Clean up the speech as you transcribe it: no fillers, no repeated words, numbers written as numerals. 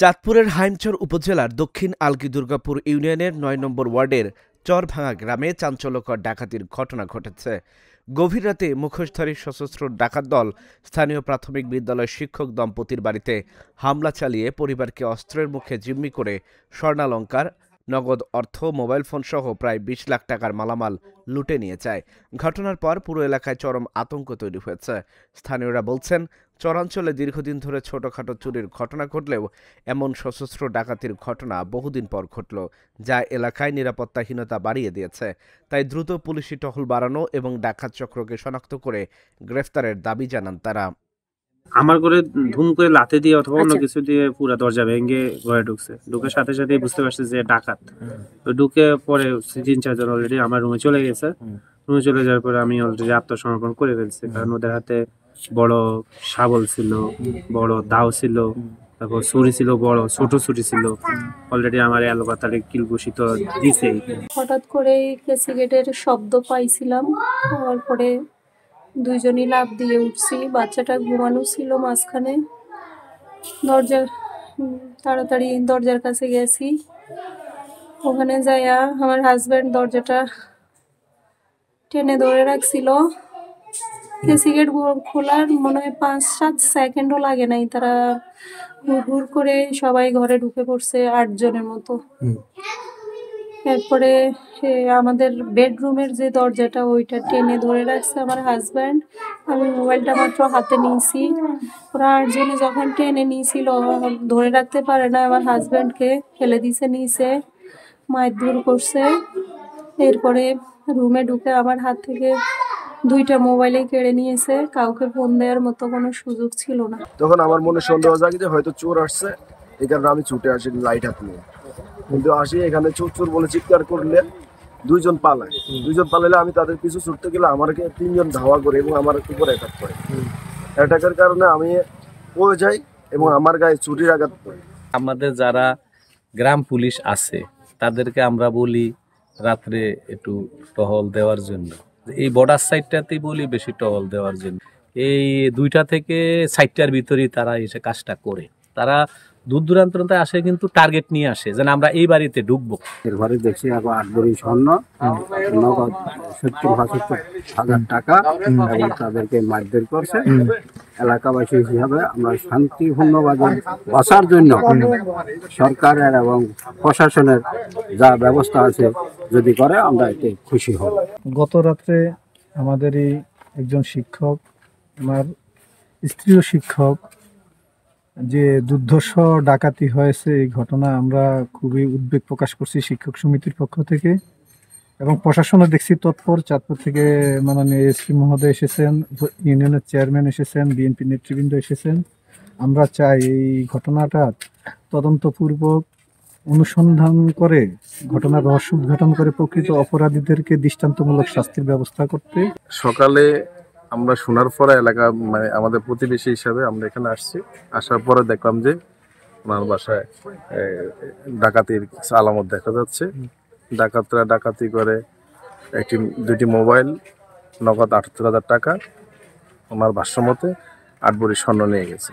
চাঁদপুরের হাইমচর উপজেলার দক্ষিণ আলগী দুর্গাপুর ইউনিয়নের ৯ নম্বর ওয়ার্ডের চরভাঙা গ্রামে চাঞ্চল্যকর ডাকাতির ঘটনা ঘটেছে। গভীর রাতে মুখোশধারী সশস্ত্র ডাকাত দল স্থানীয় প্রাথমিক বিদ্যালয়ের শিক্ষক দম্পতির বাড়িতে হামলা চালিয়ে পরিবারকে অস্ত্রের মুখে জিম্মি করে স্বর্ণালংকার, নগদ অর্থ, মোবাইল ফোন সহ প্রায় ২০ লাখ টাকার মালামাল লুটে নিয়ে যায়। ঘটনার পর পুরো এলাকায় চরম আতঙ্ক তৈরি হয়েছে। স্থানীয়রা বলছেন, চরাঞ্চলে দীর্ঘদিন ধরে ছোটখাটো চুরির ঘটনা ঘটলেও এমন সশস্ত্র ডাকাতির ঘটনা বহুদিন পর ঘটল, যা এলাকায় নিরাপত্তাহীনতা বাড়িয়ে দিয়েছে। তাই দ্রুত পুলিশি টহল বাড়ানো এবং ডাকাত চক্রকে শনাক্ত করে গ্রেফতারের দাবি জানান তারা। আমার করে ধুম করে লাথি দিয়ে অথবা অন্য কিছু দিয়ে পুরো দরজা ভেঙে ঘরে ঢুকছে। ঢুকে সাথে সাথে বুঝতে পারছে যে ডাকাত। ঢুকে পরে ৩-৪ জন অলরেডি আমার রুমে চলে গেছে। রুমে চলে যাওয়ার পরে আমি অলরেডি আত্মসমর্পণ করে ফেলছি, কারণ ওদের হাতে বড় শাবল ছিল, বড় দাও ছিল, তারপর ছুরি ছিল, বড় ছোট ছুরি ছিল। অলরেডি আমার এলোপাতারে কিলঘুষি তো দিছেই। হঠাৎ করে কেসি গেটের শব্দ পাইছিলাম, তারপরে দুইজনই লাফ দিয়ে উঠছি। বাচ্চাটা ঘুমানো ছিল মাঝখানে। তাড়াতাড়ি দরজার কাছে গেছি। ওখানে যাইয়া আমার হাজব্যান্ড দরজাটা টেনে ধরে রাখছিল। কেসি গেট খোলার মনে হয় ৫-৭ সেকেন্ডও লাগে নাই, তারা হুড় করে সবাই ঘরে ঢুকে পড়ছে, ৮ জনের মতো। এরপরে আমাদের বেডরুমের যে দরজাটা ওইটা টেনে ধরে রাখছে আমার হাজব্যান্ড। আমি মোবাইলটা মাত্র হাতে নিয়েছি। ওরা ৮ জনে যখন টেনে নিয়েছিল, ধরে রাখতে পারে না, আমার হাজব্যান্ডকে ফেলে দিছে নিচে, মারধর করছে। এরপরে রুমে ঢুকে আমার হাত থেকে 2টা মোবাইলে কেড়ে নিয়েছে। কাউকে ফোন দেওয়ার মতো কোনো সুযোগ ছিল না। তখন আমার মনে সন্দেহ জাগে যে হয়তো চোর আসছে, এই কারণে আমি ছুটে আসি লাইট হাত নিয়ে। কিন্তু আসি এখানে চোর চোর বলে চিৎকার করলে 2 জন পালায়। 2 জন পালালে আমি তাদের পিছু ছুটতে গেলে আমাকে 3 জন ধাওয়া করে এবং আমার উপরে অ্যাটাক করে। অ্যাটাকের কারণে আমি পড়ে যাই এবং আমার গায়ে ছুরির আঘাত পড়ে। আমাদের যারা গ্রাম পুলিশ আছে তাদেরকে আমরা বলি রাত্রে একটু টহল দেওয়ার জন্য। এই বর্ডার সাইডটাতেই বলি বেশি টহল দেওয়ার জন্য। এই 2টা থেকে 4টার ভিতরেই তারা এসে কাজটা করে। তারা দূর দূরান্ত আসে, কিন্তু টার্গেট নিয়ে আসে যেন আমরা এই বাড়িতে ঢুকবো। এর ঘরে দেখছি 8 ভরি স্বর্ণ, নগদ 70,000 টাকা, এবং তাদেরকে মারধর করছে। এলাকাবাসী হিসাবে আমরা শান্তিপূর্ণভাবে বাঁচার জন্য সরকারের এবং প্রশাসনের যা ব্যবস্থা আছে যদি করে আমরা এতে খুশি হব। গত রাত্রে আমাদেরই একজন শিক্ষক, আমার স্ত্রীও শিক্ষক, যে দুর্ধর্ষ ডাকাতি হয়েছে, এই ঘটনা আমরা খুবই উদ্বেগ প্রকাশ করছি শিক্ষক সমিতির পক্ষ থেকে, এবং প্রশাসনও দেখছি তৎপর। চাঁদপুর থেকে মাননীয় এসপি মহোদয় এসেছেন, ইউনিয়নের চেয়ারম্যান এসেছেন, বিএনপি নেতৃবৃন্দ এসেছেন। আমরা চাই এই ঘটনাটা তদন্তপূর্বক অনুসন্ধান করে ঘটনার রহস্য উদ্ঘাটন করে প্রকৃত অপরাধীদেরকে দৃষ্টান্তমূলক শাস্তির ব্যবস্থা করতে। সকালে আমরা শোনার পরে এলাকা মানে আমাদের প্রতিবেশী হিসাবে আমরা এখানে আসছি। আসার পরে দেখলাম যে ওনার বাসায় ডাকাতির আলামত দেখা যাচ্ছে। ডাকাতরা ডাকাতি করে 2টি মোবাইল, নগদ 78,000 টাকা, ওনার ভাষ্য মতে 8 ভরি স্বর্ণ নিয়ে গেছে।